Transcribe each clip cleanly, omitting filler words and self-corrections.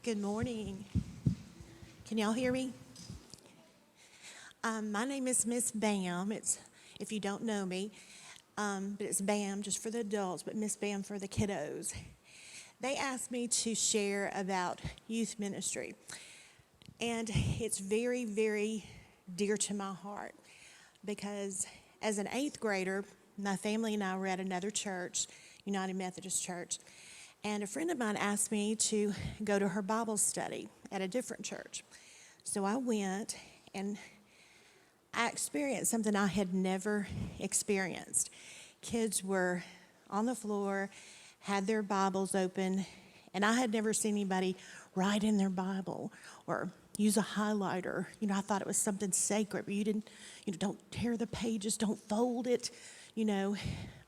Good morning. Can y'all hear me? My name is Miss Bam. It's if you don't know me, but it's Bam just for the adults, but Miss Bam for the kiddos. They asked me to share about youth ministry, and it's very, very dear to my heart because as an eighth grader, my family and I were at another church, United Methodist Church. And a friend of mine asked me to go to her Bible study at a different church. So I went, and I experienced something I had never experienced. Kids were on the floor, had their Bibles open, and I had never seen anybody write in their Bible or use a highlighter. I thought it was something sacred, but you didn't, don't tear the pages, don't fold it,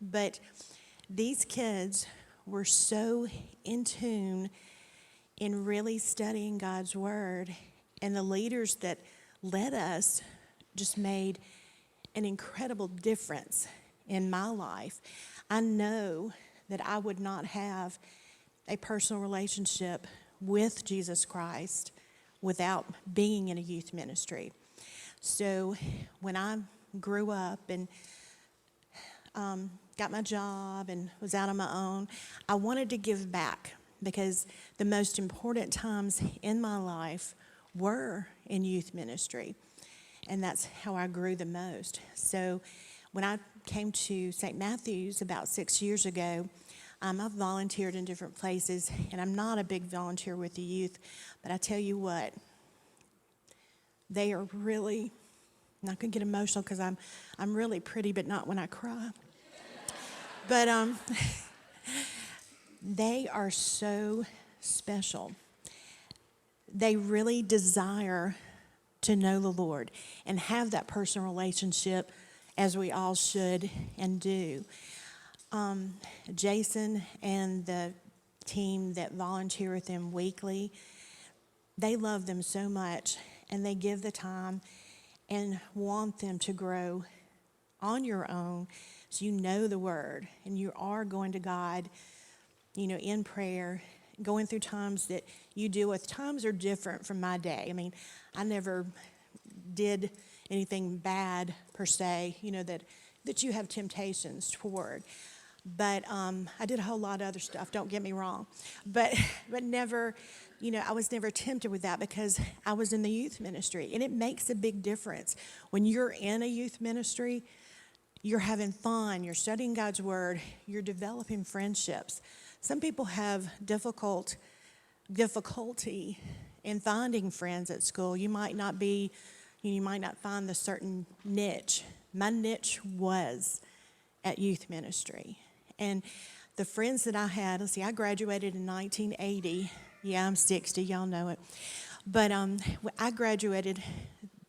But these kids were so in tune in really studying God's Word, and the leaders that led us just made an incredible difference in my life. I know that I would not have a personal relationship with Jesus Christ without being in a youth ministry. So when I grew up and got my job and was out on my own, I wanted to give back because the most important times in my life were in youth ministry, and that's how I grew the most. So when I came to St. Matthew's about 6 years ago, I've volunteered in different places, and I'm not a big volunteer with the youth, but I tell you what, they are really, I'm not going to get emotional because I'm really pretty, but not when I cry. But they are so special. They really desire to know the Lord and have that personal relationship, as we all should and do. Jason and the team that volunteer with them weekly, they love them so much, and they give the time and want them to grow on your own, so you know the Word and you are going to God, in prayer, going through times that you deal with. Times are different from my day. I mean, I never did anything bad per se, that you have temptations toward. But I did a whole lot of other stuff, don't get me wrong. But never, I was never tempted with that because I was in the youth ministry. And it makes a big difference. When you're in a youth ministry, you're having fun, you're studying God's Word, you're developing friendships. Some people have difficulty in finding friends at school. You might not find the certain niche. My niche was at youth ministry. And the friends that I had, I graduated in 1980. Yeah, I'm 60, y'all know it. But I graduated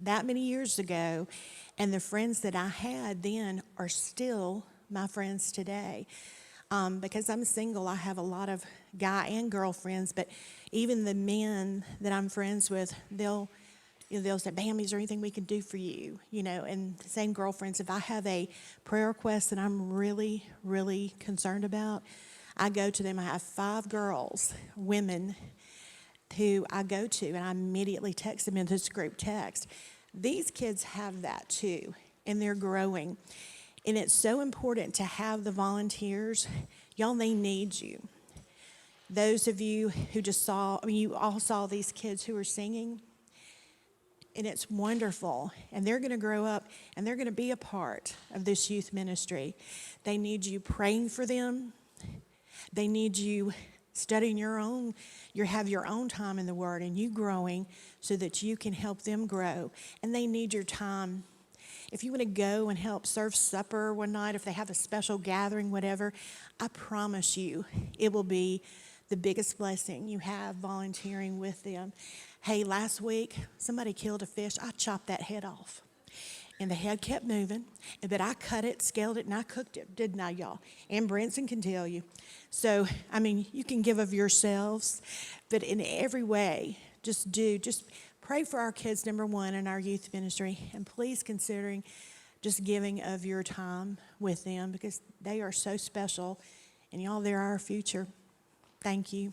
that many years ago, and the friends that I had then are still my friends today. Because I'm single, I have a lot of guy and girl friends, but even the men that I'm friends with, they'll say, "Bam, is there anything we can do for you?" And same girlfriends. If I have a prayer request that I'm really, really concerned about, I go to them. I have 5 girls, women, who I go to, and I immediately text them in this group text. These kids have that too, and they're growing. And it's so important to have the volunteers. Y'all, they need you. Those of you who you all saw these kids who are singing, and it's wonderful. And they're going to grow up, and they're going to be a part of this youth ministry. They need you praying for them. They need you studying have your own time in the Word, and you growing so that you can help them grow. And they need your time. If you want to go and help serve supper one night, if they have a special gathering, whatever, I promise you it will be the biggest blessing you have volunteering with them. Hey, last week, somebody killed a fish. I chopped that head off. And the head kept moving, but I cut it, scaled it, and I cooked it, didn't I, y'all? And Branson can tell you. So, you can give of yourselves, but in every way, just pray for our kids, number one, in our youth ministry, and please considering just giving of your time with them because they are so special, and y'all, they're our future. Thank you.